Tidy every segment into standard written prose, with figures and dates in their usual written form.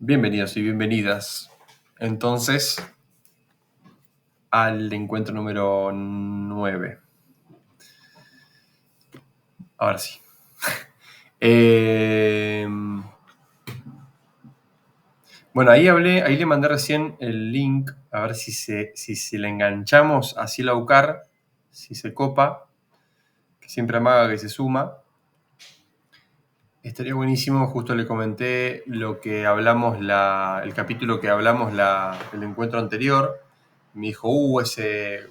Bienvenidos y bienvenidas, entonces, al encuentro número 9. Ahora sí. Bueno, ahí le mandé recién el link, a ver si le enganchamos así la UCAR, si se copa, que siempre amaga que se suma. Estaría buenísimo, justo le comenté lo que hablamos, el capítulo que hablamos el encuentro anterior. Me dijo,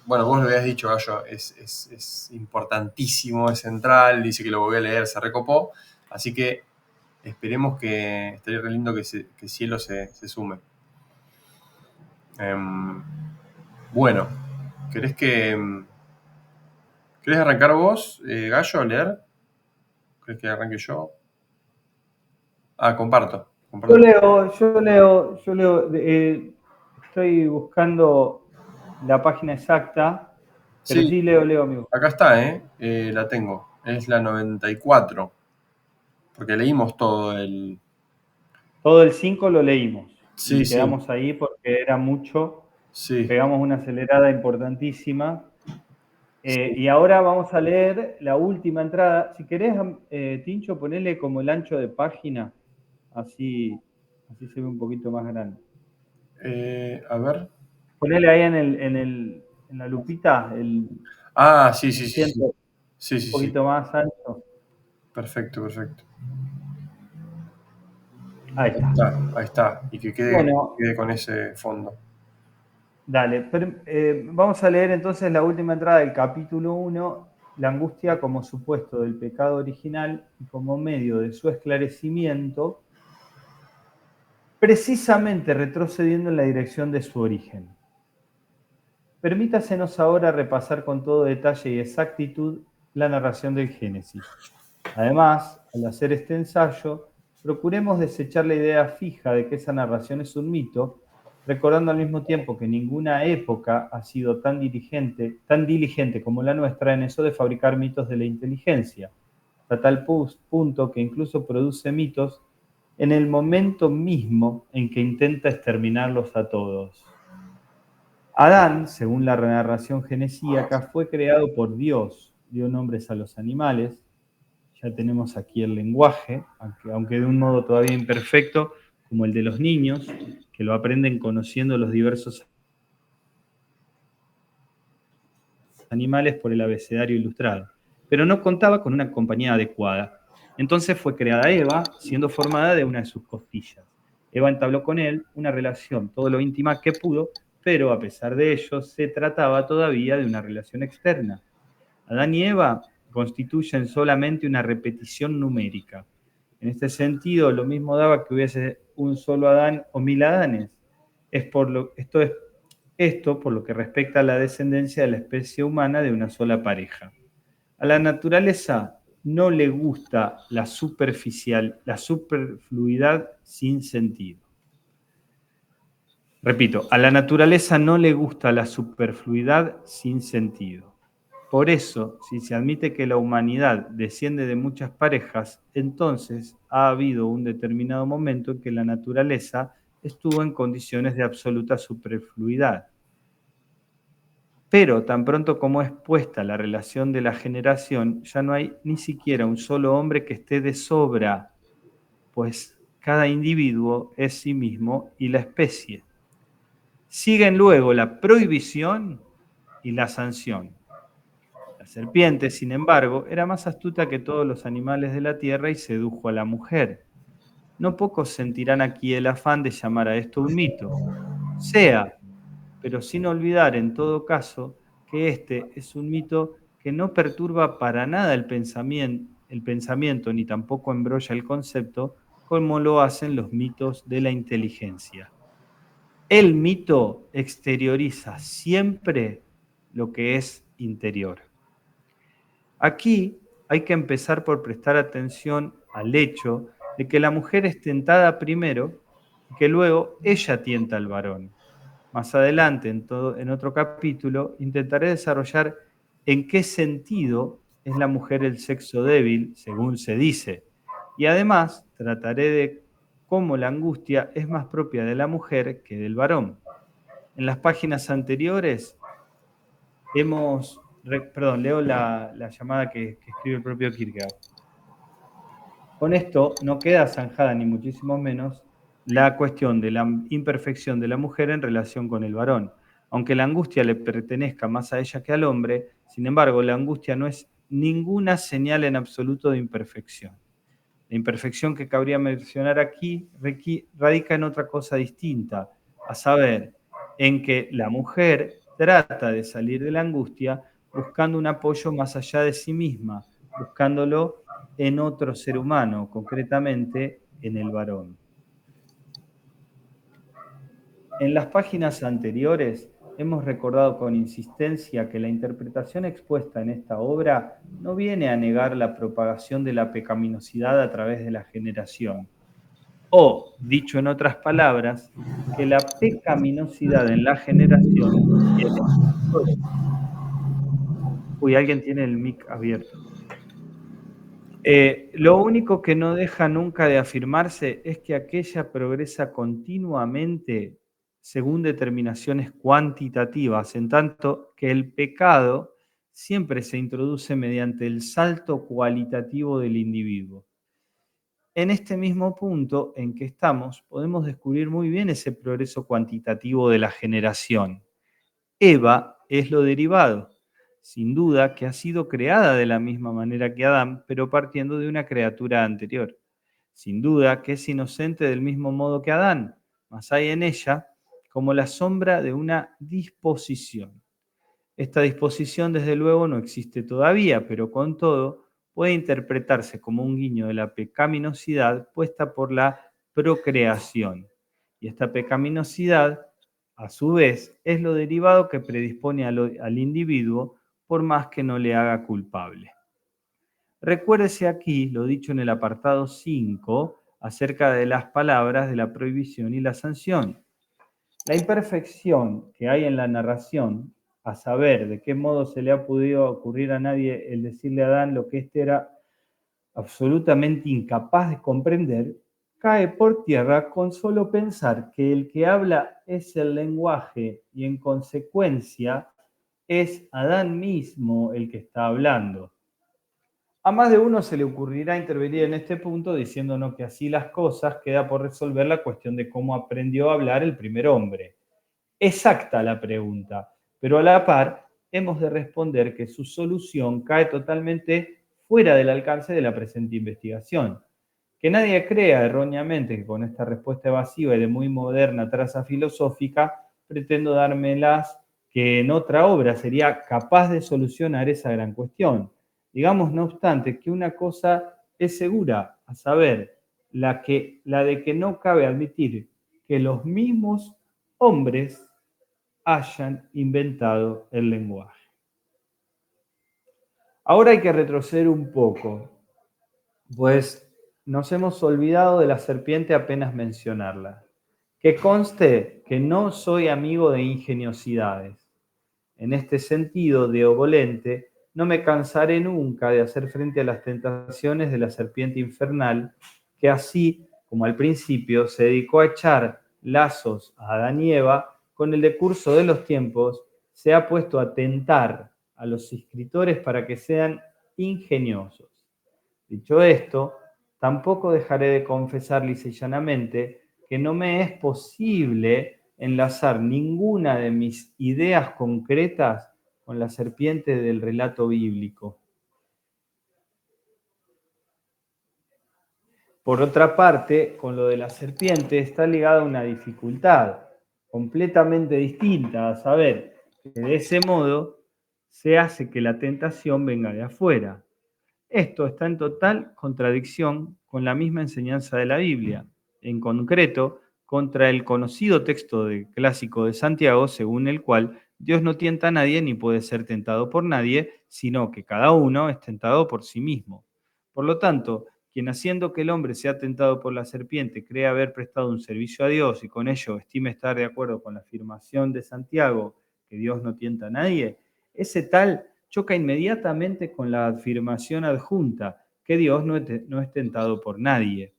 bueno, vos lo habías dicho, Gallo, es importantísimo, es central, dice que lo volví a leer, se recopó. Así que esperemos que estaría re lindo que Cielo se sume. Bueno, ¿querés arrancar vos, Gallo, a leer? ¿Querés que arranque yo? Comparto. Yo leo. Estoy buscando la página exacta, pero Sí, sí leo, amigo. acá está, la tengo. Es la 94. Porque leímos todo el... Todo el 5 lo leímos Sí, y sí, quedamos ahí porque era mucho. sí, Pegamos una acelerada importantísima. sí. Y ahora vamos a leer la última entrada. Si querés, Tincho, ponele como el ancho de página, así se ve un poquito más grande. A ver. Ponele ahí en la lupita el Sí, sí, sí, sí. ciento, Sí, un sí, sí. poquito más ancho. Perfecto, perfecto. Ahí está. Ahí está. Y que Bueno, quede con ese fondo. dale. Vamos a leer entonces la última entrada del capítulo 1, la angustia como supuesto del pecado original y como medio de su esclarecimiento, precisamente retrocediendo en la dirección de su origen. Permítasenos ahora repasar con todo detalle y exactitud la narración del Génesis. Además, al hacer este ensayo, procuremos desechar la idea fija de que esa narración es un mito, recordando al mismo tiempo que ninguna época ha sido tan diligente como la nuestra en eso de fabricar mitos de la inteligencia, hasta tal punto que incluso produce mitos en el momento mismo en que intenta exterminarlos a todos. Adán, según la narración genesíaca, fue creado por Dios, dio nombres a los animales. Ya tenemos aquí el lenguaje, aunque de un modo todavía imperfecto, como el de los niños, que lo aprenden conociendo los diversos animales por el abecedario ilustrado. Pero no contaba con una compañía adecuada. Entonces fue creada Eva, siendo formada de una de sus costillas. Eva entabló con él una relación todo lo íntima que pudo, pero a pesar de ello se trataba todavía de una relación externa. Adán y Eva constituyen solamente una repetición numérica. En este sentido, lo mismo daba que hubiese un solo Adán o 1000 Adanes. Esto por lo que respecta a la descendencia de la especie humana de una sola pareja. A la naturaleza no le gusta la superfluidad sin sentido. Repito, a la naturaleza no le gusta la superfluidad sin sentido. Por eso, si se admite que la humanidad desciende de muchas parejas, entonces ha habido un determinado momento en que la naturaleza estuvo en condiciones de absoluta superfluidad. Pero tan pronto como es puesta la relación de la generación, ya no hay ni siquiera un solo hombre que esté de sobra, pues cada individuo es sí mismo y la especie. Siguen luego la prohibición y la sanción. La serpiente, sin embargo, era más astuta que todos los animales de la tierra y sedujo a la mujer. No pocos sentirán aquí el afán de llamar a esto un mito. Sea, pero sin olvidar en todo caso que este es un mito que no perturba para nada el pensamiento ni tampoco embrolla el concepto como lo hacen los mitos de la inteligencia. El mito exterioriza siempre lo que es interior. Aquí hay que empezar por prestar atención al hecho de que la mujer es tentada primero y que luego ella tienta al varón. Más adelante, en otro capítulo, intentaré desarrollar en qué sentido es la mujer el sexo débil, según se dice, y además trataré de cómo la angustia es más propia de la mujer que del varón. En las páginas anteriores leo la llamada que escribe el propio Kierkegaard. Con esto no queda zanjada ni muchísimo menos la cuestión de la imperfección de la mujer en relación con el varón. Aunque la angustia le pertenezca más a ella que al hombre, sin embargo, la angustia no es ninguna señal en absoluto de imperfección. La imperfección que cabría mencionar aquí radica en otra cosa distinta, a saber, en que la mujer trata de salir de la angustia buscando un apoyo más allá de sí misma, buscándolo en otro ser humano, concretamente en el varón. En las páginas anteriores hemos recordado con insistencia que la interpretación expuesta en esta obra no viene a negar la propagación de la pecaminosidad a través de la generación, o, dicho en otras palabras, que la pecaminosidad en la generación tiene... Uy, alguien tiene el mic abierto. Lo único que no deja nunca de afirmarse es que aquella progresa continuamente según determinaciones cuantitativas, en tanto que el pecado siempre se introduce mediante el salto cualitativo del individuo. En este mismo punto en que estamos, podemos descubrir muy bien ese progreso cuantitativo de la generación. Eva es lo derivado, sin duda que ha sido creada de la misma manera que Adán, pero partiendo de una criatura anterior. Sin duda que es inocente del mismo modo que Adán, mas hay en ella como la sombra de una disposición. Esta disposición, desde luego, no existe todavía, pero con todo puede interpretarse como un guiño de la pecaminosidad puesta por la procreación. Y esta pecaminosidad, a su vez, es lo derivado que predispone al individuo por más que no le haga culpable. Recuérdese aquí lo dicho en el apartado 5 acerca de las palabras de la prohibición y la sanción. La imperfección que hay en la narración, a saber de qué modo se le ha podido ocurrir a nadie el decirle a Adán lo que éste era absolutamente incapaz de comprender, cae por tierra con solo pensar que el que habla es el lenguaje y en consecuencia es Adán mismo el que está hablando. A más de uno se le ocurrirá intervenir en este punto diciéndonos que así las cosas queda por resolver la cuestión de cómo aprendió a hablar el primer hombre. Exacta la pregunta, pero a la par hemos de responder que su solución cae totalmente fuera del alcance de la presente investigación. Que nadie crea erróneamente que con esta respuesta evasiva y de muy moderna traza filosófica pretendo dármelas que en otra obra sería capaz de solucionar esa gran cuestión. Digamos, no obstante, que una cosa es segura, a saber, la de que no cabe admitir que los mismos hombres hayan inventado el lenguaje. Ahora hay que retroceder un poco, pues nos hemos olvidado de la serpiente apenas mencionarla. Que conste que no soy amigo de ingeniosidades. En este sentido de ovolente, no me cansaré nunca de hacer frente a las tentaciones de la serpiente infernal, que así como al principio se dedicó a echar lazos a Adán y Eva, con el decurso de los tiempos se ha puesto a tentar a los escritores para que sean ingeniosos. Dicho esto, tampoco dejaré de confesar lisa y llanamente que no me es posible enlazar ninguna de mis ideas concretas con la serpiente del relato bíblico. Por otra parte, con lo de la serpiente está ligada una dificultad completamente distinta, a saber, que de ese modo se hace que la tentación venga de afuera. Esto está en total contradicción con la misma enseñanza de la Biblia, en concreto contra el conocido texto clásico de Santiago, según el cual Dios no tienta a nadie ni puede ser tentado por nadie, sino que cada uno es tentado por sí mismo. Por lo tanto, quien haciendo que el hombre sea tentado por la serpiente cree haber prestado un servicio a Dios y con ello estime estar de acuerdo con la afirmación de Santiago que Dios no tienta a nadie, ese tal choca inmediatamente con la afirmación adjunta, que Dios no es tentado por nadie.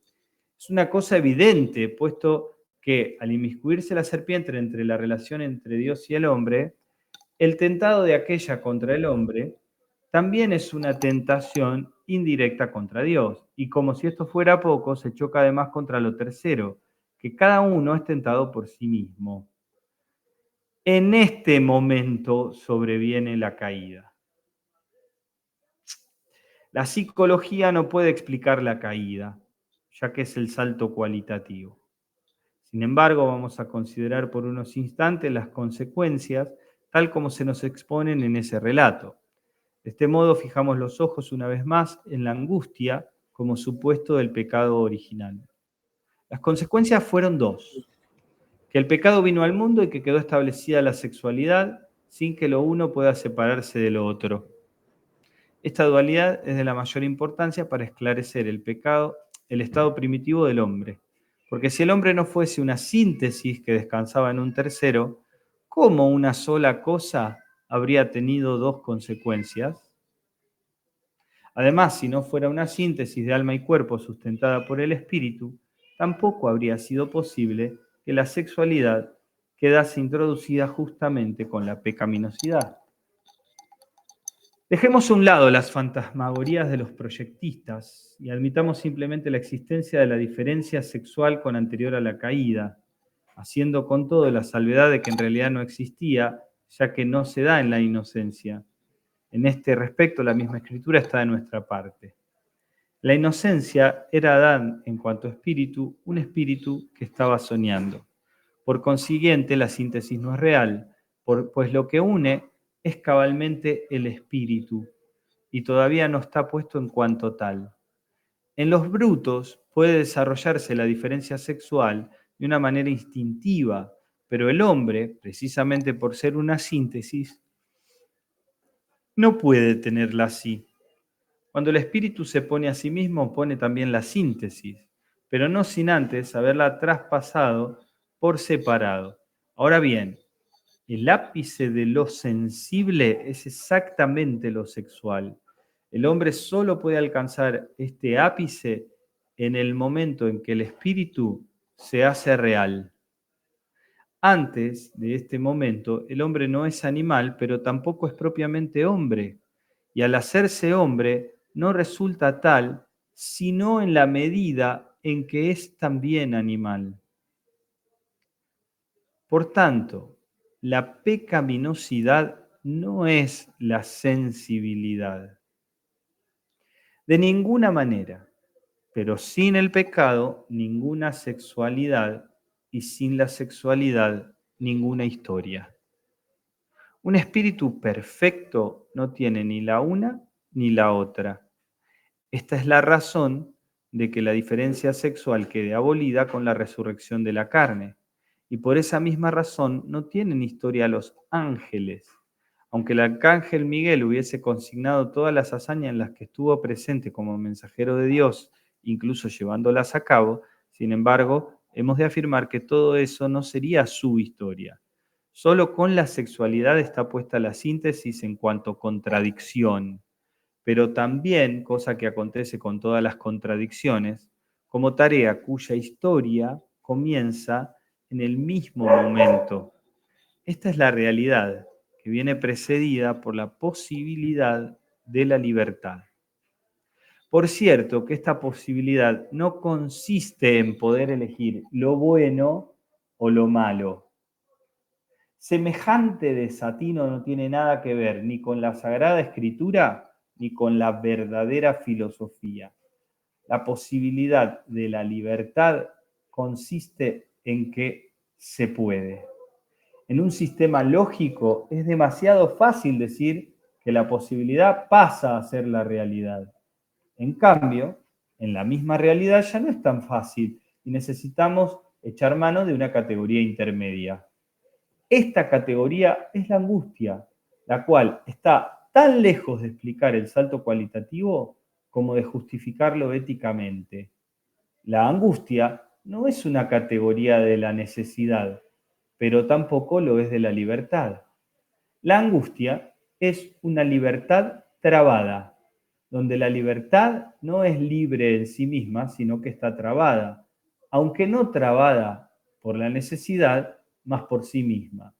Es una cosa evidente, puesto que al inmiscuirse la serpiente entre la relación entre Dios y el hombre, el tentado de aquella contra el hombre también es una tentación indirecta contra Dios. Y como si esto fuera poco, se choca además contra lo tercero, que cada uno es tentado por sí mismo. En este momento sobreviene la caída. La psicología no puede explicar la caída, ya que es el salto cualitativo. Sin embargo, vamos a considerar por unos instantes las consecuencias tal como se nos exponen en ese relato. De este modo, fijamos los ojos una vez más en la angustia como supuesto del pecado original. Las consecuencias fueron dos: que el pecado vino al mundo y que quedó establecida la sexualidad sin que lo uno pueda separarse de lo otro. Esta dualidad es de la mayor importancia para esclarecer el pecado, el estado primitivo del hombre. Porque si el hombre no fuese una síntesis que descansaba en un tercero, ¿cómo una sola cosa habría tenido dos consecuencias? Además, si no fuera una síntesis de alma y cuerpo sustentada por el espíritu, tampoco habría sido posible que la sexualidad quedase introducida justamente con la pecaminosidad. Dejemos a un lado las fantasmagorías de los proyectistas y admitamos simplemente la existencia de la diferencia sexual con anterior a la caída, haciendo con todo la salvedad de que en realidad no existía, ya que no se da en la inocencia. En este respecto, la misma Escritura está de nuestra parte. La inocencia era Adán en cuanto a espíritu, un espíritu que estaba soñando. Por consiguiente, la síntesis no es real, pues lo que une es cabalmente el espíritu y todavía no está puesto en cuanto tal. En los brutos puede desarrollarse la diferencia sexual de una manera instintiva, pero el hombre, precisamente por ser una síntesis, no puede tenerla así. Cuando el espíritu se pone a sí mismo, pone también la síntesis, pero no sin antes haberla traspasado por separado. Ahora bien, el ápice de lo sensible es exactamente lo sexual. El hombre solo puede alcanzar este ápice en el momento en que el espíritu se hace real. Antes de este momento, el hombre no es animal, pero tampoco es propiamente hombre. Y al hacerse hombre, no resulta tal, sino en la medida en que es también animal. Por tanto, la pecaminosidad no es la sensibilidad. De ninguna manera, pero sin el pecado, ninguna sexualidad, y sin la sexualidad, ninguna historia. Un espíritu perfecto no tiene ni la una ni la otra. Esta es la razón de que la diferencia sexual quede abolida con la resurrección de la carne. Y por esa misma razón no tienen historia los ángeles. Aunque el arcángel Miguel hubiese consignado todas las hazañas en las que estuvo presente como mensajero de Dios, incluso llevándolas a cabo, sin embargo, hemos de afirmar que todo eso no sería su historia. Solo con la sexualidad está puesta la síntesis en cuanto a contradicción, pero también, cosa que acontece con todas las contradicciones, como tarea cuya historia comienza en el mismo momento. Esta es la realidad, que viene precedida por la posibilidad de la libertad. Por cierto, que esta posibilidad no consiste en poder elegir lo bueno o lo malo. Semejante desatino no tiene nada que ver ni con la Sagrada Escritura ni con la verdadera filosofía. La posibilidad de la libertad consiste en que se puede. En un sistema lógico es demasiado fácil decir que la posibilidad pasa a ser la realidad. En cambio, en la misma realidad ya no es tan fácil y necesitamos echar mano de una categoría intermedia. Esta categoría es la angustia, la cual está tan lejos de explicar el salto cualitativo como de justificarlo éticamente. La angustia no es una categoría de la necesidad, pero tampoco lo es de la libertad. La angustia es una libertad trabada, donde la libertad no es libre en sí misma, sino que está trabada, aunque no trabada por la necesidad, más por sí misma.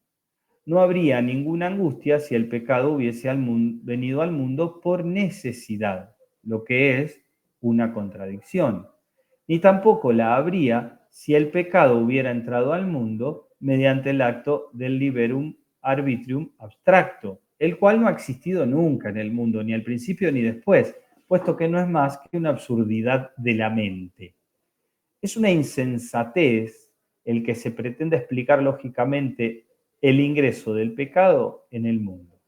No habría ninguna angustia si el pecado hubiese venido al mundo por necesidad, lo que es una contradicción. Ni tampoco la habría si el pecado hubiera entrado al mundo mediante el acto del liberum arbitrium abstracto, el cual no ha existido nunca en el mundo, ni al principio ni después, puesto que no es más que una absurdidad de la mente. Es una insensatez el que se pretende explicar lógicamente el ingreso del pecado en el mundo.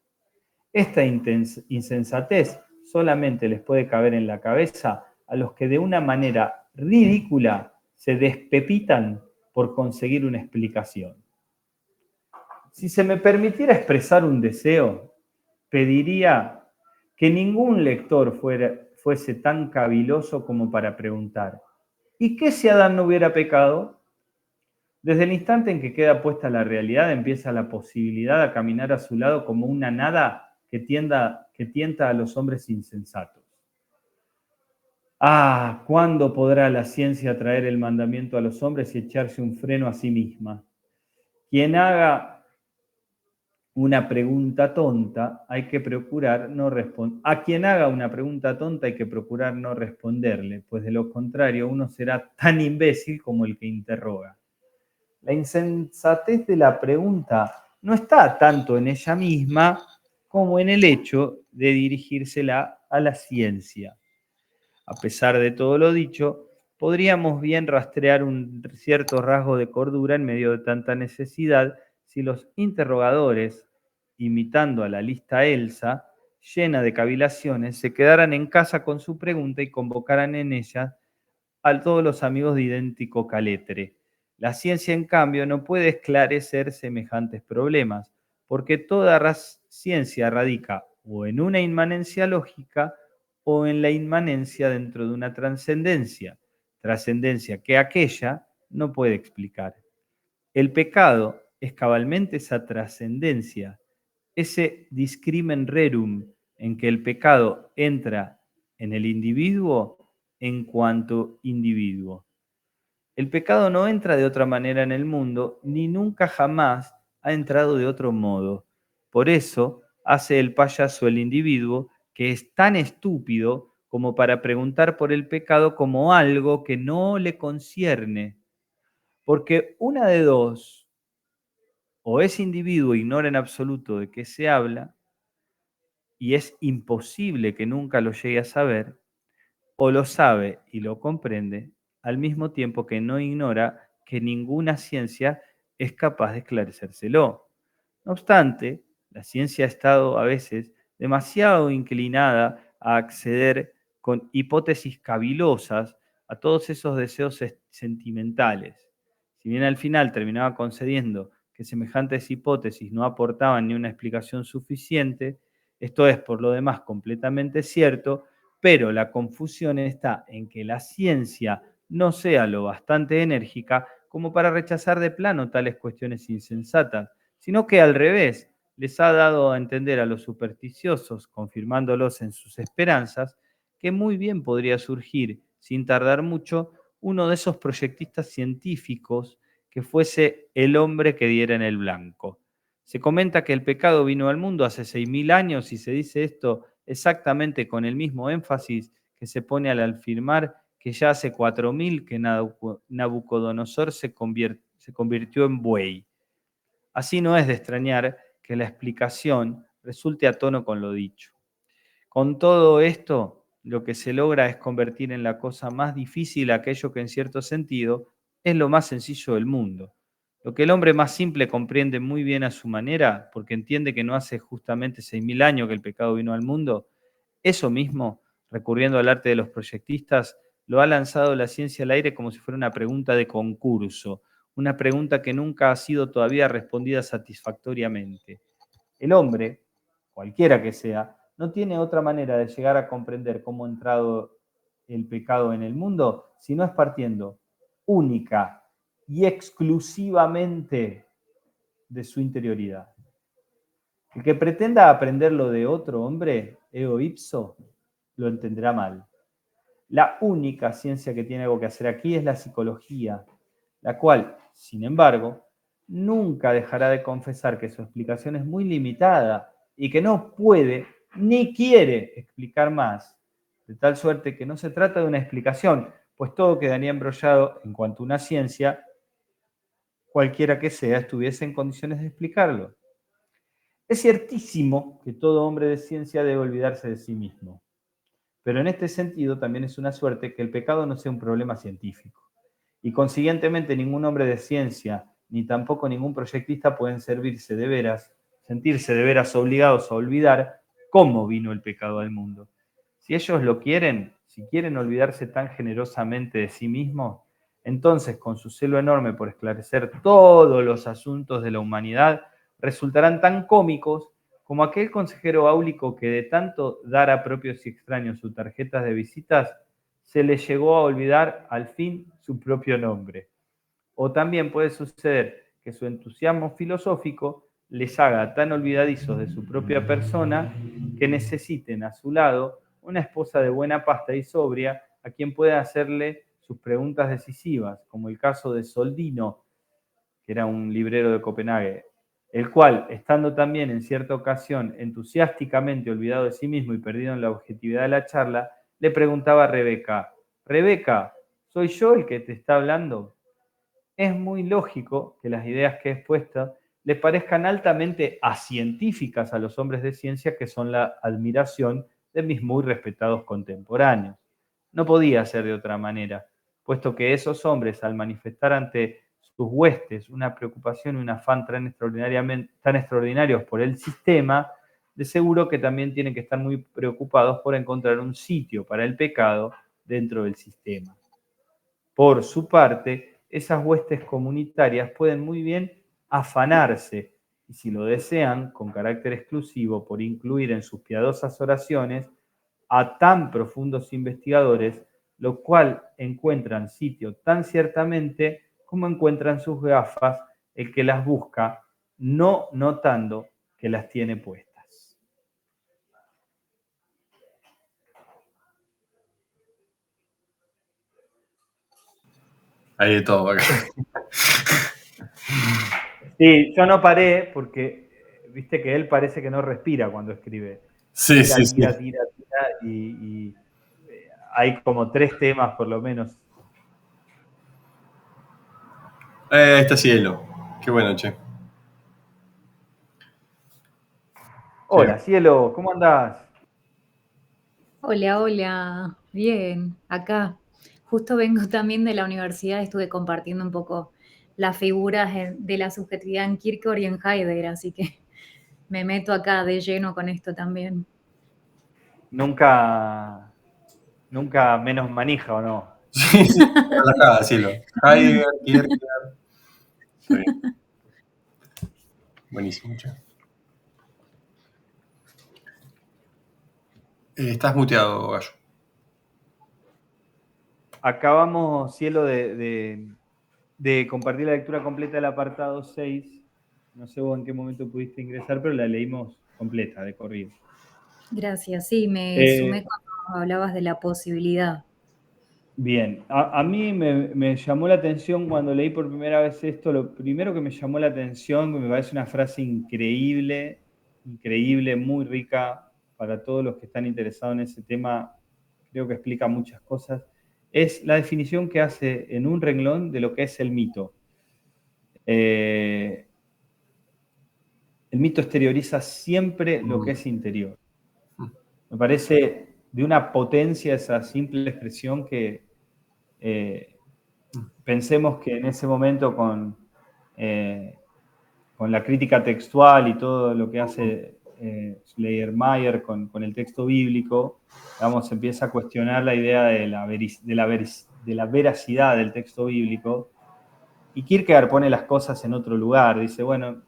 Esta insensatez solamente les puede caber en la cabeza a los que de una manera ridícula se despepitan por conseguir una explicación. Si se me permitiera expresar un deseo, pediría que ningún lector fuese tan caviloso como para preguntar: ¿y qué si Adán no hubiera pecado? Desde el instante en que queda puesta la realidad, empieza la posibilidad a caminar a su lado como una nada que tienta a los hombres insensatos. Ah, ¿cuándo podrá la ciencia traer el mandamiento a los hombres y echarse un freno a sí misma? Quien haga una pregunta tonta, hay que procurar no responder. A quien haga una pregunta tonta hay que procurar no responderle, pues de lo contrario uno será tan imbécil como el que interroga. La insensatez de la pregunta no está tanto en ella misma como en el hecho de dirigírsela a la ciencia. A pesar de todo lo dicho, podríamos bien rastrear un cierto rasgo de cordura en medio de tanta necesidad si los interrogadores, imitando a la lista Elsa, llena de cavilaciones, se quedaran en casa con su pregunta y convocaran en ella a todos los amigos de idéntico caletre. La ciencia, en cambio, no puede esclarecer semejantes problemas, porque toda ciencia radica o en una inmanencia lógica o en la inmanencia dentro de una trascendencia, trascendencia que aquella no puede explicar. El pecado es cabalmente esa trascendencia, ese discrimen rerum en que el pecado entra en el individuo en cuanto individuo. El pecado no entra de otra manera en el mundo, ni nunca jamás ha entrado de otro modo. Por eso hace el payaso el individuo, que es tan estúpido como para preguntar por el pecado como algo que no le concierne. Porque una de dos: o ese individuo ignora en absoluto de qué se habla, y es imposible que nunca lo llegue a saber, o lo sabe y lo comprende, al mismo tiempo que no ignora que ninguna ciencia es capaz de esclarecérselo. No obstante, la ciencia ha estado a veces demasiado inclinada a acceder con hipótesis cavilosas a todos esos deseos sentimentales. Si bien al final terminaba concediendo que semejantes hipótesis no aportaban ni una explicación suficiente, esto es por lo demás completamente cierto, pero la confusión está en que la ciencia no sea lo bastante enérgica como para rechazar de plano tales cuestiones insensatas, sino que al revés les ha dado a entender a los supersticiosos, confirmándolos en sus esperanzas, que muy bien podría surgir, sin tardar mucho, uno de esos proyectistas científicos que fuese el hombre que diera en el blanco. Se comenta que el pecado vino al mundo hace 6.000 años y se dice esto exactamente con el mismo énfasis que se pone al afirmar que ya hace 4.000 que Nabucodonosor se convirtió en buey. Así no es de extrañar que la explicación resulte a tono con lo dicho. Con todo esto, lo que se logra es convertir en la cosa más difícil aquello que en cierto sentido es lo más sencillo del mundo. Lo que el hombre más simple comprende muy bien a su manera, porque entiende que no hace justamente 6.000 años que el pecado vino al mundo, eso mismo, recurriendo al arte de los proyectistas, lo ha lanzado la ciencia al aire como si fuera una pregunta de concurso, una pregunta que nunca ha sido todavía respondida satisfactoriamente. El hombre, cualquiera que sea, no tiene otra manera de llegar a comprender cómo ha entrado el pecado en el mundo, si no es partiendo única y exclusivamente de su interioridad. El que pretenda aprenderlo de otro hombre, eo ipso, lo entenderá mal. La única ciencia que tiene algo que hacer aquí es la psicología, la cual, sin embargo, nunca dejará de confesar que su explicación es muy limitada y que no puede ni quiere explicar más, de tal suerte que no se trata de una explicación, pues todo quedaría embrollado en cuanto una ciencia, cualquiera que sea, estuviese en condiciones de explicarlo. Es ciertísimo que todo hombre de ciencia debe olvidarse de sí mismo, pero en este sentido también es una suerte que el pecado no sea un problema científico. Y consiguientemente ningún hombre de ciencia, ni tampoco ningún proyectista pueden sentirse de veras obligados a olvidar cómo vino el pecado al mundo. Si ellos lo quieren, si quieren olvidarse tan generosamente de sí mismos, entonces con su celo enorme por esclarecer todos los asuntos de la humanidad, resultarán tan cómicos como aquel consejero áulico que de tanto dar a propios y extraños sus tarjetas de visitas, se le llegó a olvidar al fin su propio nombre. O también puede suceder que su entusiasmo filosófico les haga tan olvidadizos de su propia persona que necesiten a su lado una esposa de buena pasta y sobria a quien pueda hacerle sus preguntas decisivas, como el caso de Soldino, que era un librero de Copenhague, el cual, estando también en cierta ocasión entusiásticamente olvidado de sí mismo y perdido en la objetividad de la charla, le preguntaba a Rebeca: Rebeca, ¿soy yo el que te está hablando? Es muy lógico que las ideas que he expuesto les parezcan altamente acientíficas a los hombres de ciencia que son la admiración de mis muy respetados contemporáneos. No podía ser de otra manera, puesto que esos hombres, al manifestar ante sus huestes una preocupación y un afán tan extraordinarios por el sistema, de seguro que también tienen que estar muy preocupados por encontrar un sitio para el pecado dentro del sistema. Por su parte, esas huestes comunitarias pueden muy bien afanarse, y si lo desean, con carácter exclusivo, por incluir en sus piadosas oraciones a tan profundos investigadores, lo cual encuentran sitio tan ciertamente como encuentran sus gafas el que las busca, no notando que las tiene puestas. Hay de todo acá. Sí, yo no paré porque viste que él parece que no respira cuando escribe. Sí, Tira, sí, sí. tira, tira, tira y hay como 3 temas por lo menos. Ahí está Cielo. Qué bueno, che. Qué Hola, cielo, ¿cómo andás? Hola, hola, bien, acá. Justo vengo también de la universidad, estuve compartiendo un poco las figuras de la subjetividad en Kierkegaard y en Heidegger, así que me meto acá de lleno con esto también. Nunca, nunca menos manija, ¿o no? Sí, sí, relajada, Cielo. Heidegger, Kierkegaard. Está bien. Buenísimo, che. Estás muteado, Gallo. Acabamos, cielo, de compartir la lectura completa del apartado 6. No sé vos en qué momento pudiste ingresar, pero la leímos completa, de corrido. Gracias, sí, me Eh, sumé cuando hablabas de la posibilidad. Bien, a mí me llamó la atención cuando leí por primera vez esto, lo primero que me llamó la atención, que me parece una frase increíble, increíble, muy rica para todos los que están interesados en ese tema, creo que explica muchas cosas, es la definición que hace en un renglón de lo que es el mito. El mito exterioriza siempre lo que es interior. Me parece de una potencia esa simple expresión que pensemos que en ese momento con la crítica textual y todo lo que hace Schleiermacher con el texto bíblico, digamos, empieza a cuestionar la idea de la veracidad del texto bíblico, y Kierkegaard pone las cosas en otro lugar, dice, bueno,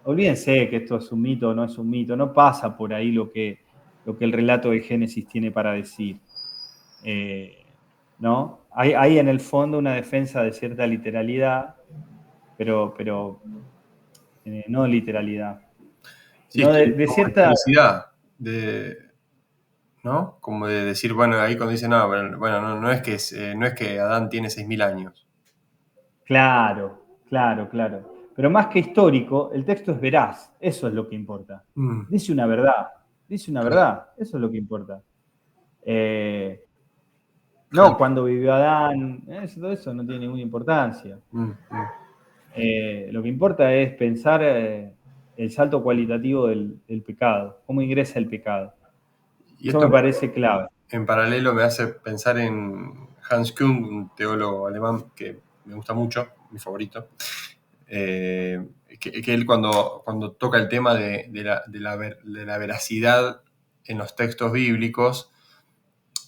olvídense que esto es un mito o no es un mito, no pasa por ahí lo que el relato de Génesis tiene para decir. ¿No? Hay en el fondo una defensa de cierta literalidad, pero no literalidad, Sí, es sino que de como cierta... historicidad. De, ¿no? Como de decir, bueno, ahí cuando dice, no, bueno, no es que, no es que Adán tiene 6.000 años. Claro, claro, claro. Pero más que histórico, el texto es veraz, eso es lo que importa. Dice una verdad, eso es lo que importa. No, cuando vivió Adán, todo eso no tiene ninguna importancia. Lo que importa es pensar el salto cualitativo del pecado, cómo ingresa el pecado. Y Eso esto me parece clave. en paralelo me hace pensar en Hans Küng, un teólogo alemán que me gusta mucho, mi favorito, que él cuando toca el tema de la veracidad en los textos bíblicos,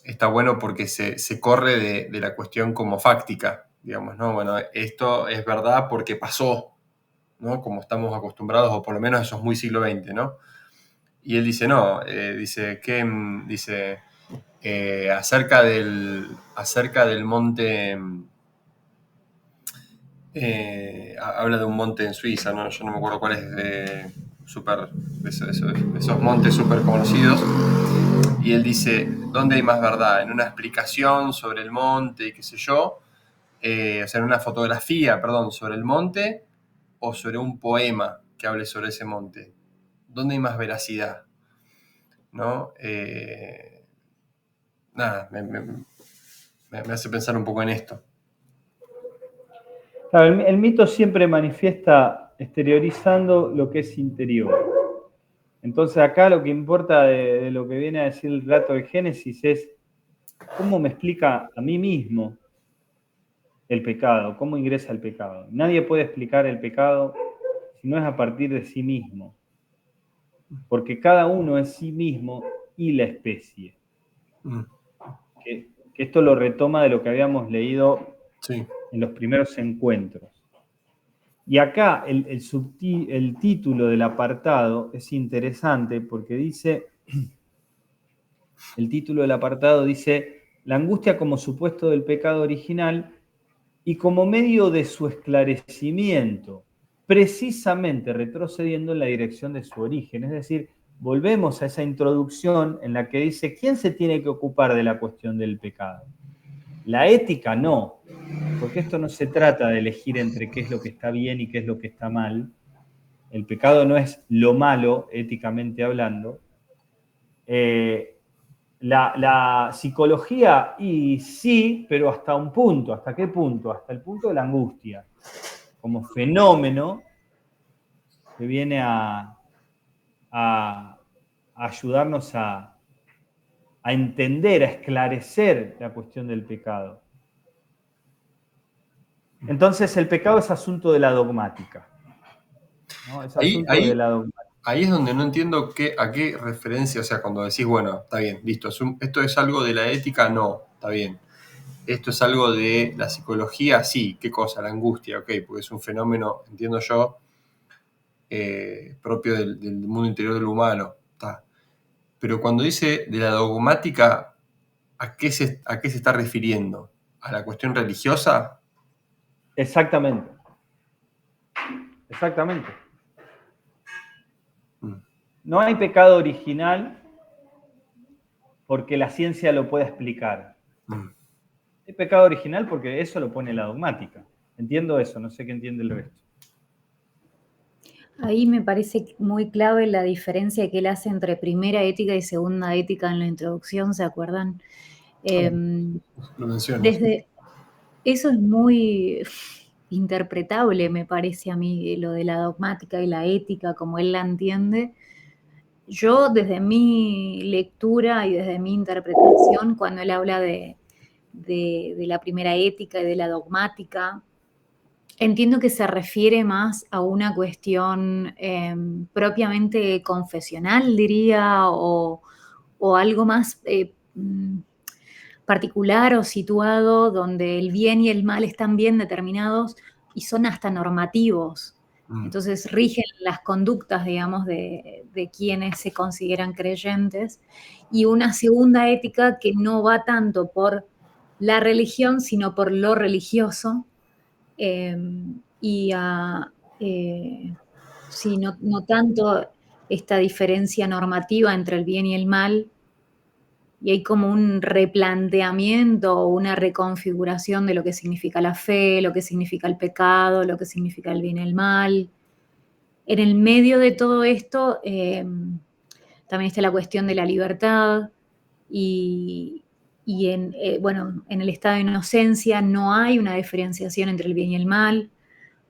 está bueno porque se corre de la cuestión como fáctica, digamos, ¿no? Bueno, esto es verdad porque pasó, ¿no? Como estamos acostumbrados, o por lo menos eso es muy siglo XX, ¿no? Y él dice, no, dice acerca del monte, habla de un monte en Suiza, ¿no? Yo no me acuerdo cuál es, de esos montes súper conocidos. Y él dice, ¿dónde hay más verdad? ¿En una explicación sobre el monte y qué sé yo? O sea, en una fotografía, perdón, sobre el monte, o sobre un poema que hable sobre ese monte. ¿Dónde hay más veracidad? ¿No? Nada, me hace pensar un poco en esto. Claro, el mito siempre manifiesta exteriorizando lo que es interior. Entonces acá lo que importa de lo que viene a decir el relato de Génesis es cómo me explica a mí mismo el pecado, cómo ingresa el pecado. Nadie puede explicar el pecado si no es a partir de sí mismo, porque cada uno es sí mismo y la especie. Que esto lo retoma de lo que habíamos leído en los primeros encuentros. Y acá el título del apartado es interesante porque dice, el título del apartado dice, la angustia como supuesto del pecado original y como medio de su esclarecimiento, precisamente retrocediendo en la dirección de su origen. Es decir, volvemos a esa introducción en la que dice, ¿quién se tiene que ocupar de la cuestión del pecado? La ética no, porque esto no se trata de elegir entre qué es lo que está bien y qué es lo que está mal. El pecado no es lo malo, éticamente hablando. La psicología, y sí, pero hasta un punto. ¿Hasta qué punto? Hasta el punto de la angustia, como fenómeno que viene a ayudarnos a entender, a esclarecer la cuestión del pecado. Entonces, el pecado es asunto de la dogmática. ¿No? Es asunto de la dogmática. Ahí es donde no entiendo a qué referencia, o sea, cuando decís, bueno, está bien, listo, esto es algo de la ética, no, está bien. Esto es algo de la psicología, sí, ¿qué cosa? La angustia, ok, porque es un fenómeno, entiendo yo, propio del mundo interior del humano. Está. Pero cuando dice de la dogmática, ¿a qué se está refiriendo? ¿A la cuestión religiosa? Exactamente. Exactamente. No hay pecado original porque la ciencia lo pueda explicar. Hay pecado original porque eso lo pone la dogmática. Entiendo eso, no sé qué entiende el resto. Ahí me parece muy clave la diferencia que él hace entre primera ética y segunda ética en la introducción, ¿se acuerdan? Lo mencionas. Desde eso es muy interpretable, me parece a mí, lo de la dogmática y la ética, como él la entiende. Yo, desde mi lectura y desde mi interpretación, cuando él habla de la primera ética y de la dogmática, entiendo que se refiere más a una cuestión propiamente confesional, diría, o algo más particular o situado donde el bien y el mal están bien determinados y son hasta normativos. Entonces rigen las conductas, digamos, de quienes se consideran creyentes. Y una segunda ética que no va tanto por la religión, sino por lo religioso. Sí, no tanto esta diferencia normativa entre el bien y el mal, y hay como un replanteamiento o una reconfiguración de lo que significa la fe, lo que significa el pecado, lo que significa el bien y el mal. En el medio de todo esto también está la cuestión de la libertad y en el estado de inocencia no hay una diferenciación entre el bien y el mal.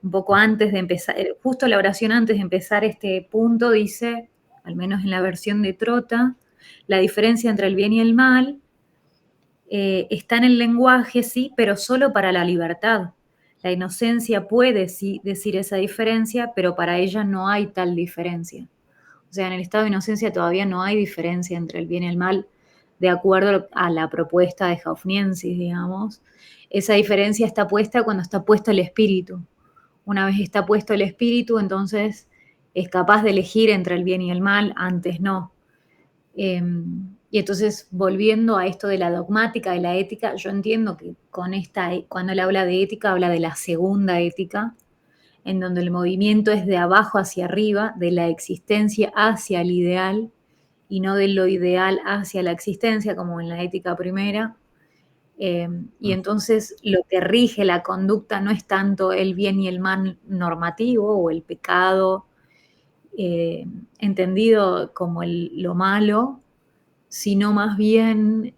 Un poco antes de empezar, justo la oración antes de empezar este punto dice, al menos en la versión de Trota, la diferencia entre el bien y el mal está en el lenguaje, sí, pero solo para la libertad. La inocencia puede sí decir esa diferencia, pero para ella no hay tal diferencia. O sea, en el estado de inocencia todavía no hay diferencia entre el bien y el mal, de acuerdo a la propuesta de Hofniensis, digamos. Esa diferencia está puesta cuando está puesto el espíritu. Una vez está puesto el espíritu, entonces es capaz de elegir entre el bien y el mal, antes no. Y entonces, volviendo a esto de la dogmática, de la ética, yo entiendo que cuando él habla de ética, habla de la segunda ética, en donde el movimiento es de abajo hacia arriba, de la existencia hacia el ideal, y no de lo ideal hacia la existencia, como en la ética primera. Y entonces lo que rige la conducta no es tanto el bien y el mal normativo o el pecado entendido como lo malo, sino más bien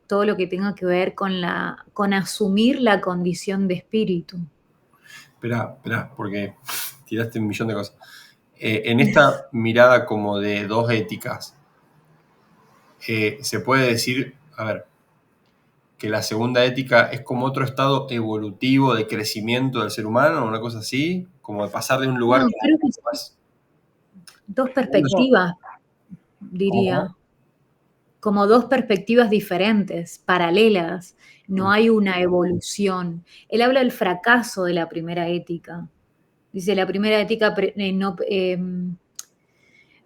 todo lo que tenga que ver con asumir la condición de espíritu. Espera, porque tiraste un millón de cosas. En esta mirada como de dos éticas, se puede decir, a ver, que la segunda ética es como otro estado evolutivo de crecimiento del ser humano, una cosa así, como de pasar de un lugar No, creo que más... dos perspectivas, diría. Como dos perspectivas diferentes, paralelas. No hay una evolución. Él habla del fracaso de la primera ética. Dice, la primera ética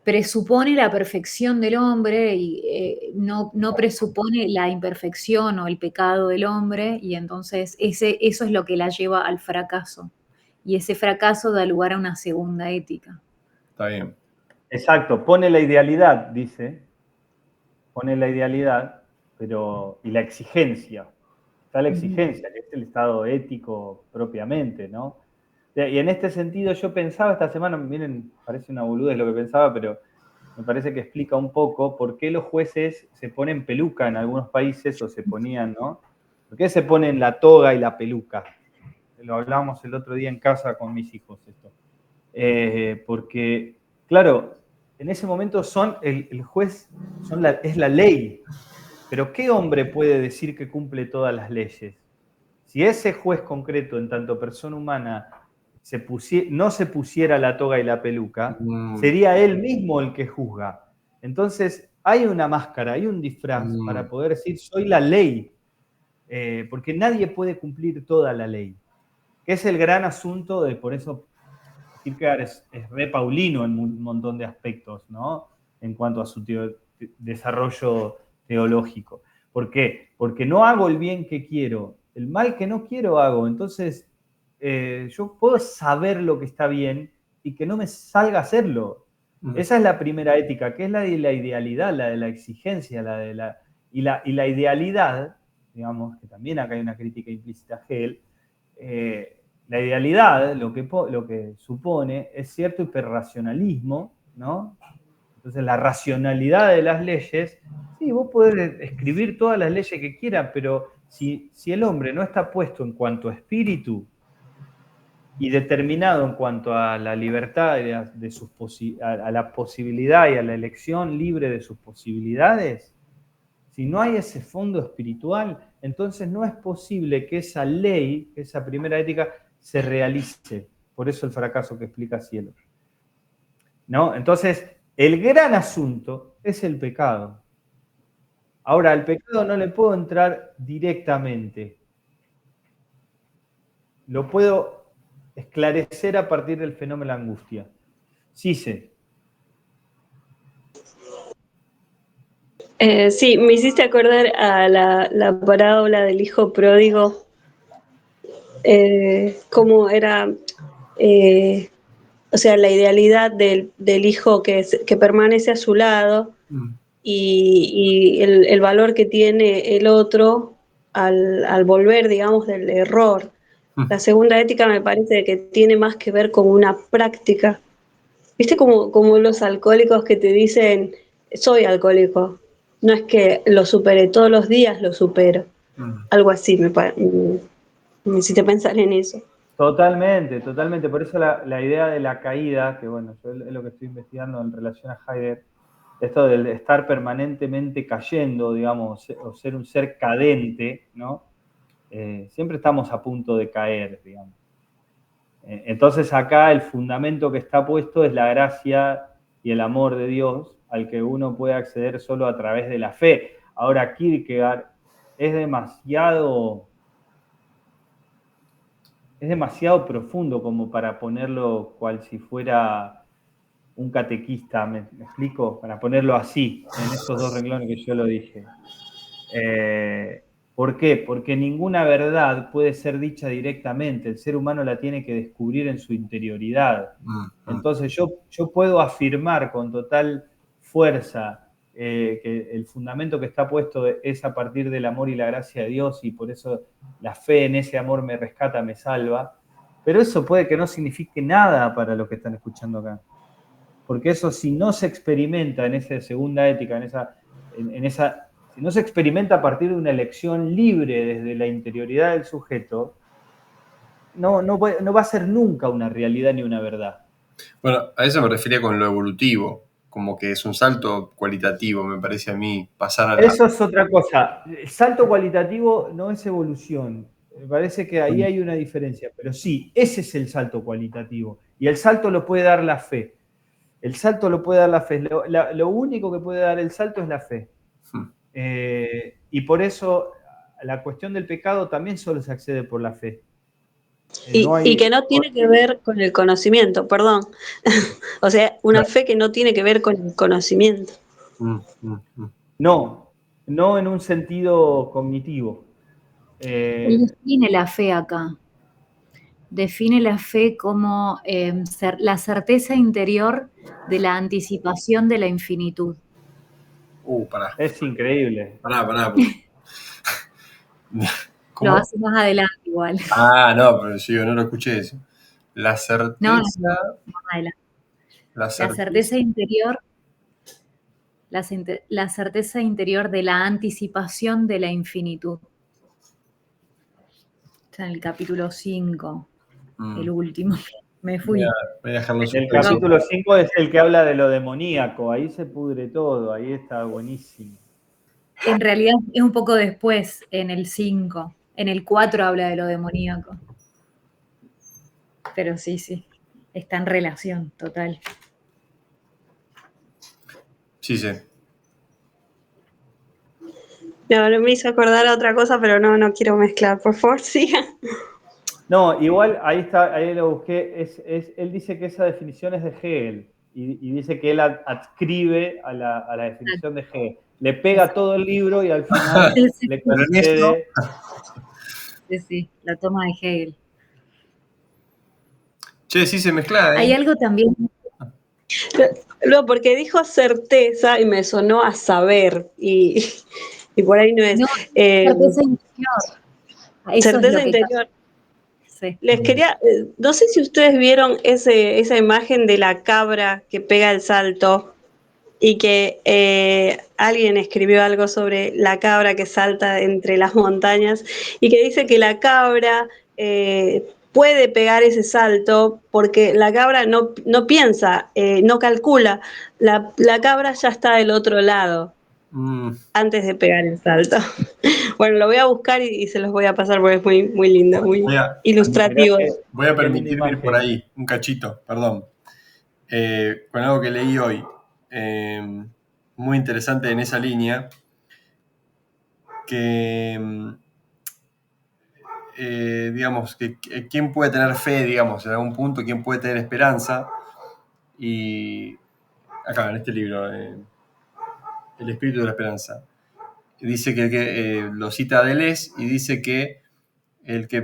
presupone la perfección del hombre y no presupone la imperfección o el pecado del hombre, y entonces eso es lo que la lleva al fracaso. Y ese fracaso da lugar a una segunda ética. Está bien. Exacto, pone la idealidad, dice. Pone la idealidad, y la exigencia. Está la exigencia, que es el estado ético propiamente, ¿no? Y en este sentido yo pensaba esta semana, miren, parece una boludez lo que pensaba, pero me parece que explica un poco por qué los jueces se ponen peluca en algunos países, o se ponían, ¿no? ¿Por qué se ponen la toga y la peluca? Lo hablábamos el otro día en casa con mis hijos esto. Porque, claro, en ese momento el juez es la ley. Pero ¿qué hombre puede decir que cumple todas las leyes? Si ese juez concreto, en tanto persona humana, no se pusiera la toga y la peluca, sería él mismo el que juzga. Entonces, hay una máscara, hay un disfraz para poder decir, soy la ley, porque nadie puede cumplir toda la ley. Que es el gran asunto por eso Kierkegaard es re paulino en un montón de aspectos, ¿no? En cuanto a su desarrollo teológico. ¿Por qué? Porque no hago el bien que quiero, el mal que no quiero hago. Entonces, yo puedo saber lo que está bien y que no me salga a hacerlo. Esa es la primera ética, que es la de la idealidad, la de la exigencia, y la idealidad, digamos, que también acá hay una crítica implícita a Hegel. La idealidad lo que supone es cierto hiperracionalismo, ¿no? Entonces la racionalidad de las leyes, sí, vos podés escribir todas las leyes que quieras, pero si el hombre no está puesto en cuanto a espíritu y determinado en cuanto a la libertad, a la posibilidad y a la elección libre de sus posibilidades, si no hay ese fondo espiritual, entonces no es posible que esa ley, esa primera ética, se realice. Por eso el fracaso que explica Cielo. ¿No? Entonces, el gran asunto es el pecado. Ahora, al pecado no le puedo entrar directamente. Lo puedo esclarecer a partir del fenómeno angustia. Sí sé. Sí, me hiciste acordar a la parábola del hijo pródigo, cómo era, o sea, la idealidad del hijo que permanece a su lado, y el valor que tiene el otro al volver, digamos, del error. La segunda ética me parece que tiene más que ver con una práctica. ¿Viste como los alcohólicos que te dicen, soy alcohólico? No es que lo supere, todos los días lo supero. Algo así me hiciste pensar en eso. Totalmente, totalmente. Por eso la idea de la caída, que bueno, yo es lo que estoy investigando en relación a Heidegger, esto de estar permanentemente cayendo, digamos, o ser un ser cadente, ¿no? Siempre estamos a punto de caer, digamos. Entonces acá el fundamento que está puesto es la gracia y el amor de Dios al que uno puede acceder solo a través de la fe. Ahora Kierkegaard es demasiado profundo como para ponerlo cual si fuera un catequista, ¿me explico? Para ponerlo así, en esos dos renglones que yo lo dije. ¿Por qué? Porque ninguna verdad puede ser dicha directamente, el ser humano la tiene que descubrir en su interioridad. Entonces yo puedo afirmar con total fuerza que el fundamento que está puesto es a partir del amor y la gracia de Dios, y por eso la fe en ese amor me rescata, me salva, pero eso puede que no signifique nada para los que están escuchando acá. Porque eso, si no se experimenta en esa segunda ética, si no se experimenta a partir de una elección libre desde la interioridad del sujeto, no va a ser nunca una realidad ni una verdad. Bueno, a eso me refería con lo evolutivo, como que es un salto cualitativo, me parece a mí, pasar a la... Eso es otra cosa. El salto cualitativo no es evolución. Me parece que ahí hay una diferencia, pero sí, ese es el salto cualitativo. Y el salto lo puede dar la fe. El salto lo puede dar la fe. Lo único que puede dar el salto es la fe. Y por eso la cuestión del pecado también solo se accede por la fe. Y que no tiene que ver con el conocimiento, perdón. O sea, una fe que no tiene que ver con el conocimiento. No en un sentido cognitivo. Él define la fe acá. Define la fe como la certeza interior de la anticipación de la infinitud. Pará. Es increíble. Pará. ¿Cómo? Lo hace más adelante igual. No, pero yo no lo escuché eso. La certeza... No, más adelante. La certeza interior... La certeza interior de la anticipación de la infinitud. Está en el capítulo 5, el último. Me fui. Voy a dejarlo el capítulo 5 es el que habla de lo demoníaco, ahí se pudre todo, ahí está buenísimo. En realidad es un poco después, en el 5. En el 4 habla de lo demoníaco. Pero sí, está en relación, total. Sí. No me hizo acordar a otra cosa, pero no quiero mezclar, por favor, siga. No, igual ahí está, ahí lo busqué, él dice que esa definición es de Hegel, y dice que él adscribe a la definición de Hegel. Le pega todo el libro y al final le concede... Sí, la toma de Hegel. Che, sí se mezcla, ¿eh? Hay algo también... No, porque dijo certeza y me sonó a saber, y por ahí no es. No, certeza interior. Eso certeza es lo interior. Sí. Les quería, no sé si ustedes vieron esa imagen de la cabra que pega el salto y que alguien escribió algo sobre la cabra que salta entre las montañas y que dice que la cabra puede pegar ese salto porque la cabra no piensa, no calcula, la cabra ya está del otro lado antes de pegar el salto. Bueno, lo voy a buscar y se los voy a pasar porque es muy, muy lindo, muy ilustrativo. Voy a permitirme ir por ahí, un cachito, perdón. Con algo que leí hoy, muy interesante en esa línea, que digamos, que quién puede tener fe, digamos, en algún punto, quién puede tener esperanza. Y acá, en este libro, El espíritu de la esperanza, dice que lo cita Deleuze y dice que el que,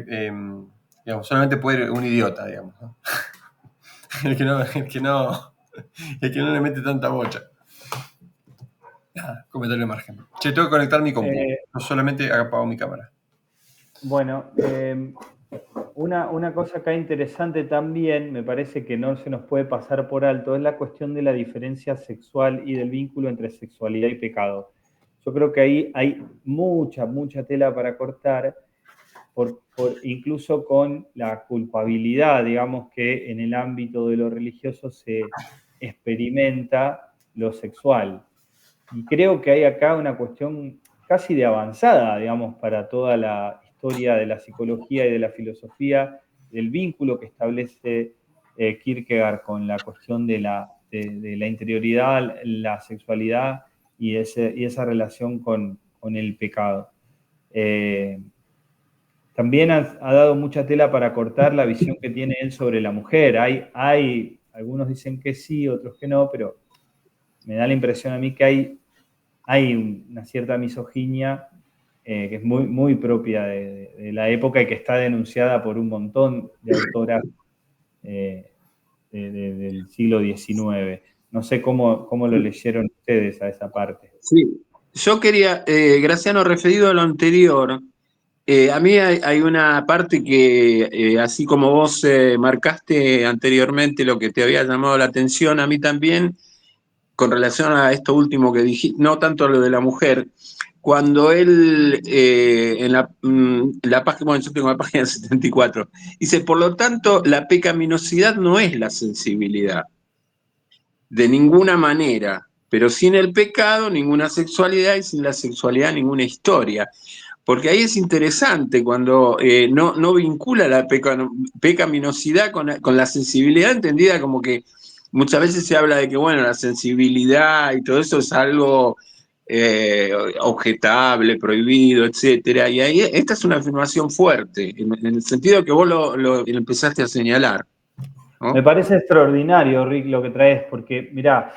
digamos, solamente puede un idiota, digamos, ¿no? el que no le mete tanta bocha. Nada, comentario de margen. Che, tengo que conectar mi compu. No solamente apago mi cámara. Bueno, una cosa acá interesante también, me parece que no se nos puede pasar por alto, es la cuestión de la diferencia sexual y del vínculo entre sexualidad y pecado. Yo creo que ahí hay mucha tela para cortar, incluso con la culpabilidad, digamos, que en el ámbito de lo religioso se experimenta lo sexual. Y creo que hay acá una cuestión casi de avanzada, digamos, para toda la historia de la psicología y de la filosofía, del vínculo que establece Kierkegaard con la cuestión de la interioridad, la sexualidad y esa relación con el pecado. También ha dado mucha tela para cortar la visión que tiene él sobre la mujer. Algunos dicen que sí, otros que no, pero me da la impresión a mí que hay una cierta misoginia que es muy propia de la época y que está denunciada por un montón de autoras del siglo XIX. No sé cómo lo leyeron ustedes a esa parte. Sí, yo quería, Graciano, referido a lo anterior, a mí hay una parte que, así como vos marcaste anteriormente lo que te había llamado la atención, a mí también, con relación a esto último que dijiste, no tanto lo de la mujer, cuando él, en la página, bueno, yo tengo la página 74, dice, por lo tanto, la pecaminosidad no es la sensibilidad, de ninguna manera, pero sin el pecado, ninguna sexualidad, y sin la sexualidad, ninguna historia. Porque ahí es interesante cuando no vincula la pecaminosidad con la sensibilidad, entendida como que muchas veces se habla de que, bueno, la sensibilidad y todo eso es algo objetable, prohibido, etcétera. Y ahí esta es una afirmación fuerte, en el sentido que vos lo empezaste a señalar, ¿no? Me parece extraordinario, Rick, lo que traes, porque, mirá,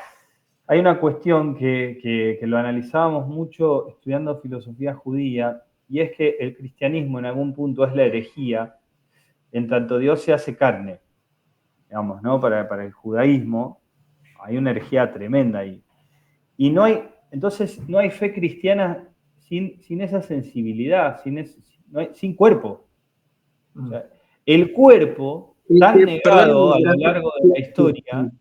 hay una cuestión que lo analizábamos mucho estudiando filosofía judía, y es que el cristianismo en algún punto es la herejía, en tanto Dios se hace carne, digamos, ¿no? Para el judaísmo hay una herejía tremenda ahí. Y entonces no hay fe cristiana sin esa sensibilidad, sin cuerpo. O sea, el cuerpo tan negado a lo largo de la historia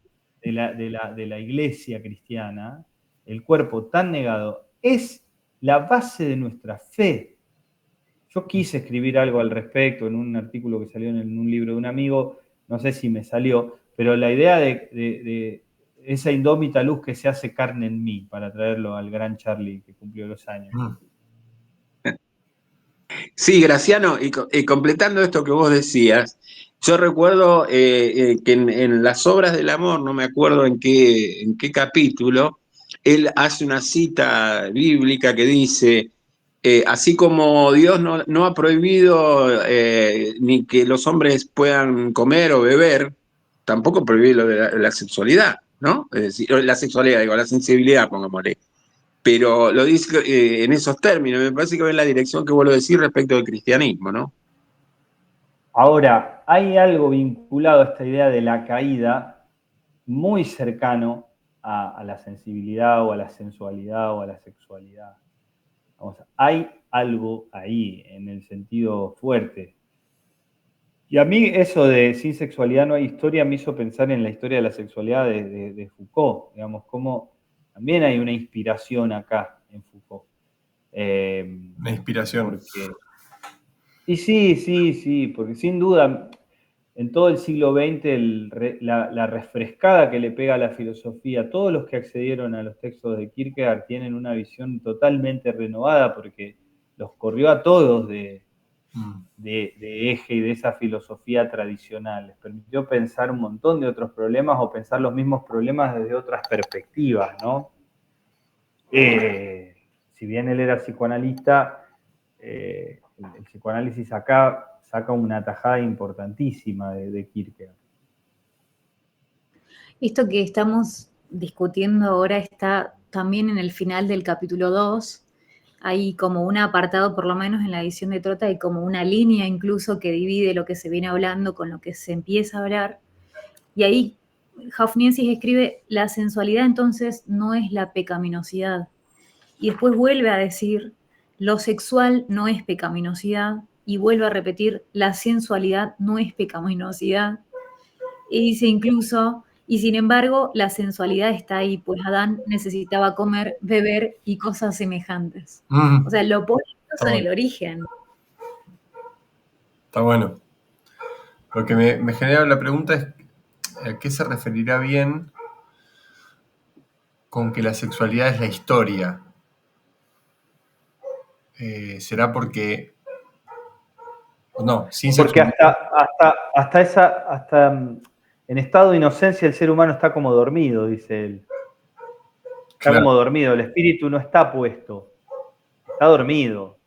de la iglesia cristiana, el cuerpo tan negado, es la base de nuestra fe. Yo quise escribir algo al respecto en un artículo que salió en un libro de un amigo, no sé si me salió, pero la idea de esa indómita luz que se hace carne en mí, para traerlo al gran Charlie que cumplió los años. Sí, Graciano, y completando esto que vos decías, yo recuerdo que en las obras del amor, no me acuerdo en qué capítulo, él hace una cita bíblica que dice, así como Dios no ha prohibido ni que los hombres puedan comer o beber, tampoco prohíbe lo de la sexualidad, ¿no? Es decir, la sexualidad, digo, la sensibilidad, pongámosle. Pero lo dice en esos términos, me parece que va en la dirección que vos lo decís respecto del cristianismo, ¿no? Ahora, hay algo vinculado a esta idea de la caída muy cercano a la sensibilidad o a la sensualidad o a la sexualidad. Hay algo ahí en el sentido fuerte. Y a mí eso de sin sexualidad no hay historia me hizo pensar en la historia de la sexualidad de Foucault, digamos, como también hay una inspiración acá en Foucault. Una inspiración. Y sí, porque sin duda en todo el siglo XX la refrescada que le pega a la filosofía, todos los que accedieron a los textos de Kierkegaard tienen una visión totalmente renovada porque los corrió a todos de eje y de esa filosofía tradicional. Les permitió pensar un montón de otros problemas o pensar los mismos problemas desde otras perspectivas, ¿no? Si bien él era psicoanalista, el psicoanálisis acá saca una tajada importantísima de Kierkegaard. Esto que estamos discutiendo ahora está también en el final del capítulo 2. Hay como un apartado, por lo menos en la edición de Trota, hay como una línea incluso que divide lo que se viene hablando con lo que se empieza a hablar. Y ahí Hafniensis escribe, la sensualidad entonces no es la pecaminosidad, y después vuelve a decir, lo sexual no es pecaminosidad, y vuelve a repetir, la sensualidad no es pecaminosidad, y dice incluso, y sin embargo, la sensualidad está ahí, pues Adán necesitaba comer, beber y cosas semejantes. O sea, lo opuestos en el origen. Está bueno. Lo que me genera la pregunta es, ¿a qué se referirá bien con que la sexualidad es la historia? ¿Será porque... No, sin Porque sexualidad... hasta en estado de inocencia el ser humano está como dormido, dice él. Está Claro. como dormido, el espíritu no está puesto, está dormido.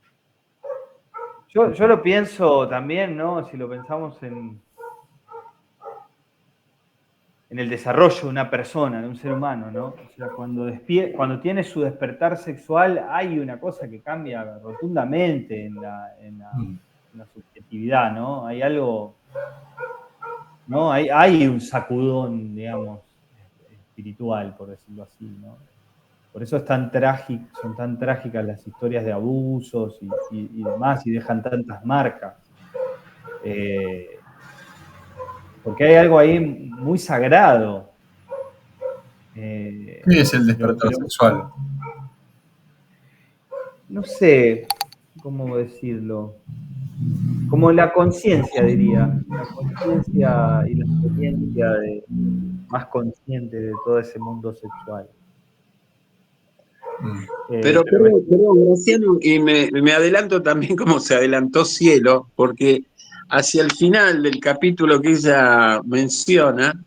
Yo lo pienso también, ¿no? Si lo pensamos en el desarrollo de una persona, de un ser humano, ¿no? O sea, cuando tiene su despertar sexual, hay una cosa que cambia rotundamente en la subjetividad, ¿no? Hay algo, ¿no? Hay un sacudón, digamos, espiritual, por decirlo así, ¿no? Por eso son tan trágicas las historias de abusos y demás, y dejan tantas marcas. Porque hay algo ahí muy sagrado. ¿Qué es el despertar sexual? No sé cómo decirlo. Como la conciencia, diría. La conciencia y la experiencia más consciente de todo ese mundo sexual. Pero perdón, Graciano, y me adelanto también como se adelantó Cielo, porque hacia el final del capítulo que ella menciona,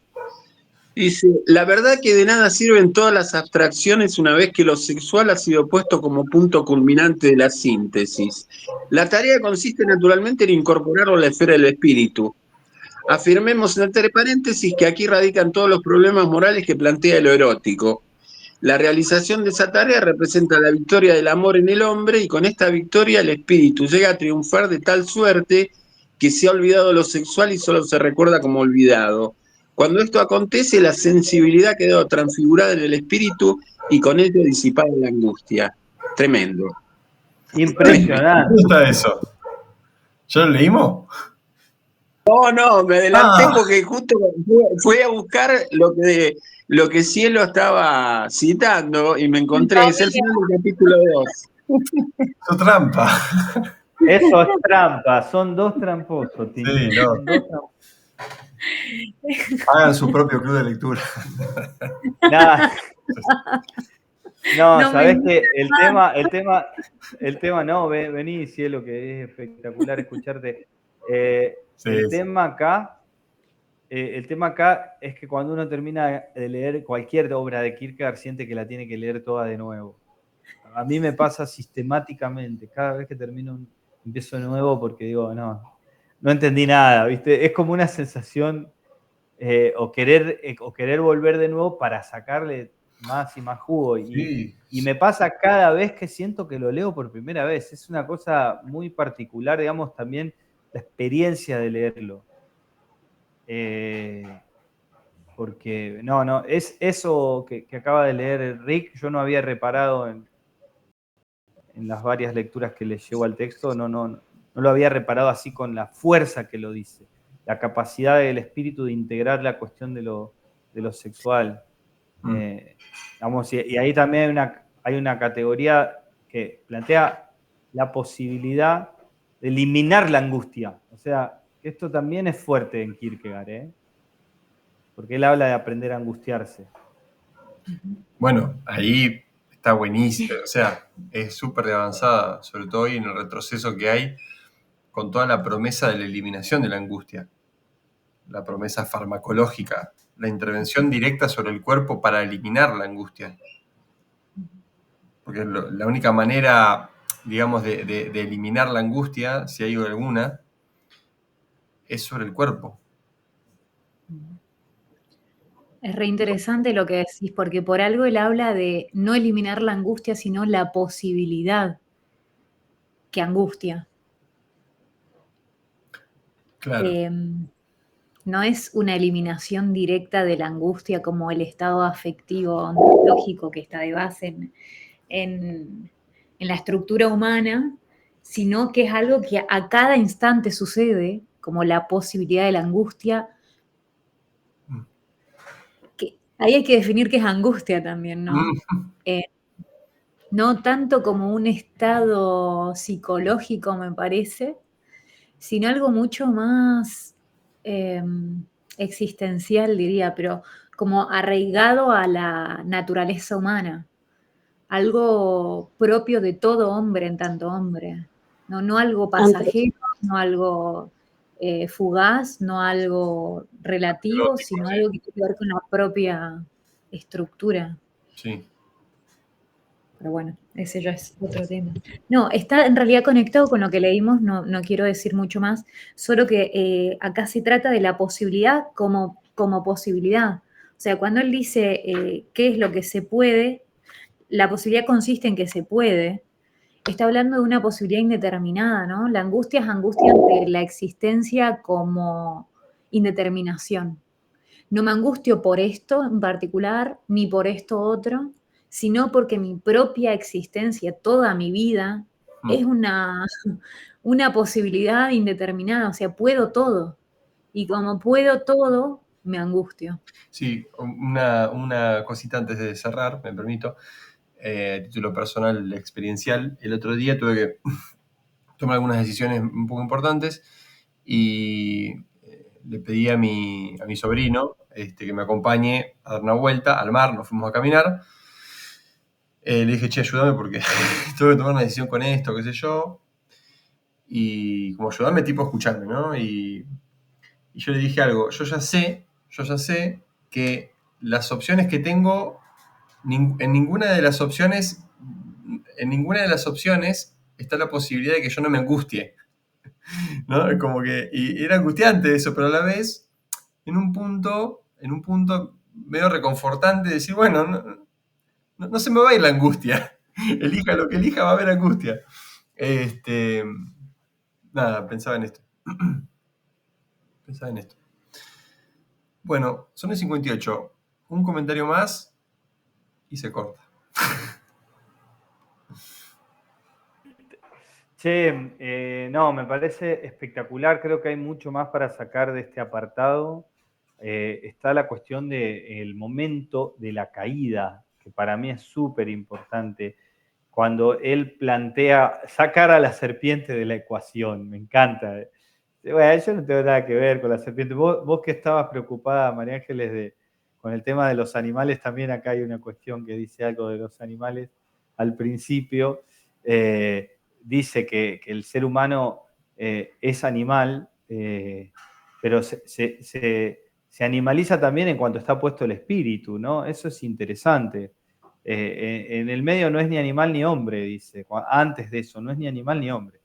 dice, la verdad que de nada sirven todas las abstracciones una vez que lo sexual ha sido puesto como punto culminante de la síntesis. La tarea consiste naturalmente en incorporarlo a la esfera del espíritu. Afirmemos entre paréntesis que aquí radican todos los problemas morales que plantea lo erótico. La realización de esa tarea representa la victoria del amor en el hombre y con esta victoria el espíritu llega a triunfar de tal suerte que se ha olvidado lo sexual y solo se recuerda como olvidado. Cuando esto acontece, la sensibilidad quedó transfigurada en el espíritu y con ello disipada la angustia. Tremendo. Impresionante. ¿Cómo está eso? ¿Ya lo leímos? No, me adelanté porque justo fui a buscar lo que Cielo estaba citando y me encontré, es el final del capítulo 2. Eso trampa. Eso es trampa, son dos tramposos, Tini. Sí, no. Son dos tramposos. Hagan su propio club de lectura. Nah. No, No sabés me que el tema, no, vení, Cielo, que es espectacular escucharte. Sí, El tema acá es que cuando uno termina de leer cualquier obra de Kierkegaard, siente que la tiene que leer toda de nuevo. A mí me pasa sistemáticamente, cada vez que termino empiezo de nuevo porque digo, no entendí nada, ¿viste? Es como una sensación o querer volver de nuevo para sacarle más y más jugo. Y me pasa cada vez que siento que lo leo por primera vez. Es una cosa muy particular, digamos, también la experiencia de leerlo. Porque, es eso que acaba de leer Rick, yo no había reparado en las varias lecturas que le llevo al texto, no lo había reparado así con la fuerza que lo dice. La capacidad del espíritu de integrar la cuestión de lo sexual. Y ahí también hay una categoría que plantea la posibilidad de eliminar la angustia. O sea, esto también es fuerte en Kierkegaard, porque él habla de aprender a angustiarse. Bueno, ahí está buenísimo. O sea, es súper avanzada, sobre todo hoy en el retroceso que hay con toda la promesa de la eliminación de la angustia. La promesa farmacológica, la intervención directa sobre el cuerpo para eliminar la angustia. Porque la única manera, digamos, de eliminar la angustia, si hay alguna, es sobre el cuerpo. Es reinteresante lo que decís, porque por algo él habla de no eliminar la angustia, sino la posibilidad que angustia. Claro. No es una eliminación directa de la angustia como el estado afectivo ontológico que está de base en la estructura humana, sino que es algo que a cada instante sucede, como la posibilidad de la angustia. Ahí hay que definir qué es angustia también, ¿no? No tanto como un estado psicológico, me parece, sino algo mucho más existencial, diría, pero como arraigado a la naturaleza humana, algo propio de todo hombre en tanto hombre, no algo pasajero, no algo fugaz, no algo relativo, sino algo que tiene que ver con la propia estructura. Sí. Pero bueno, ese ya es otro tema. No, está en realidad conectado con lo que leímos, no quiero decir mucho más, solo que acá se trata de la posibilidad como posibilidad. O sea, cuando él dice qué es lo que se puede, la posibilidad consiste en que se puede, está hablando de una posibilidad indeterminada, ¿no? La angustia es angustia ante la existencia como indeterminación. No me angustio por esto en particular, ni por esto otro, sino porque mi propia existencia, toda mi vida, es una posibilidad indeterminada, o sea, puedo todo. Y como puedo todo, me angustio. Sí, una cosita antes de cerrar, me permito, título personal experiencial. El otro día tuve que tomar algunas decisiones un poco importantes y le pedí a mi sobrino que me acompañe a dar una vuelta al mar, nos fuimos a caminar. Le dije, che, ayúdame porque tengo que tomar una decisión con esto, qué sé yo. Y como ayúdame, tipo, escucharme, ¿no? Y yo le dije algo, yo ya sé que las opciones que tengo, en ninguna de las opciones está la posibilidad de que yo no me angustie, ¿no? Como que, y era angustiante eso, pero a la vez, en un punto medio reconfortante, decir, bueno, no se me va a ir la angustia. Elija lo que elija, va a haber angustia. Nada, pensaba en esto. Bueno, son las 58. Un comentario más y se corta. Che, no, me parece espectacular. Creo que hay mucho más para sacar de este apartado. Está la cuestión del momento de la caída, que para mí es súper importante. Cuando él plantea sacar a la serpiente de la ecuación, me encanta. Bueno, yo no tengo nada que ver con la serpiente. Vos que estabas preocupada, María Ángeles, con el tema de los animales, también acá hay una cuestión que dice algo de los animales al principio. Dice que el ser humano es animal, pero se animaliza también en cuanto está puesto el espíritu, ¿no? Eso es interesante. En el medio no es ni animal ni hombre, dice. Antes de eso, no es ni animal ni hombre.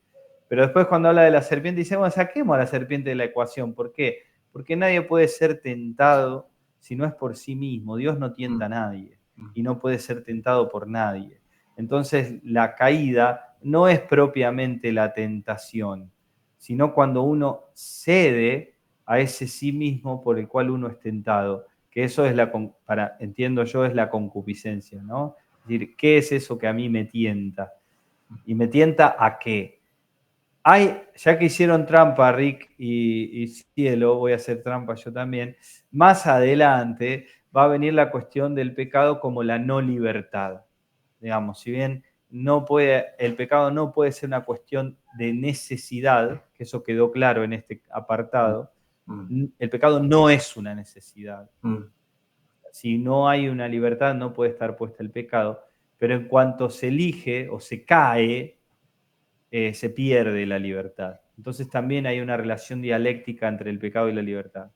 Pero después cuando habla de la serpiente, dice, bueno, saquemos a la serpiente de la ecuación. ¿Por qué? Porque nadie puede ser tentado si no es por sí mismo. Dios no tienta a nadie y no puede ser tentado por nadie. Entonces, la caída no es propiamente la tentación, sino cuando uno cede a ese sí mismo por el cual uno es tentado, que eso es entiendo yo, es la concupiscencia, ¿no? Es decir, ¿qué es eso que a mí me tienta? ¿Y me tienta a qué? Ya que hicieron trampa Rick y Cielo, voy a hacer trampa yo también, más adelante va a venir la cuestión del pecado como la no libertad. Digamos, si bien el pecado no puede ser una cuestión de necesidad, que eso quedó claro en este apartado, el pecado no es una necesidad. Si no hay una libertad, no puede estar puesta el pecado, pero en cuanto se elige o se cae, se pierde la libertad. Entonces también hay una relación dialéctica entre el pecado y la libertad.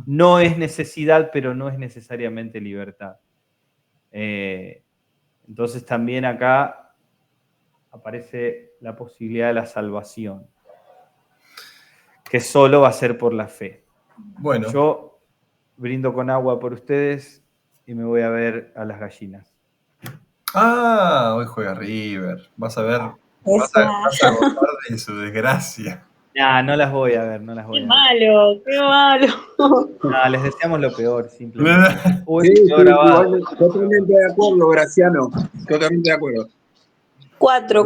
No es necesidad, pero no es necesariamente libertad. Entonces también acá aparece la posibilidad de la salvación, que solo va a ser por la fe. Bueno. Yo brindo con agua por ustedes y me voy a ver a las gallinas. Hoy juega River. Vas a ver. Vas a gozar de su desgracia. Nah, no las voy a ver, no las voy Qué a ver. malo, qué malo. No, les deseamos lo peor, simplemente. Sí, Eso quedó grabado. igual, totalmente de acuerdo, Graciano. Totalmente de acuerdo. 4.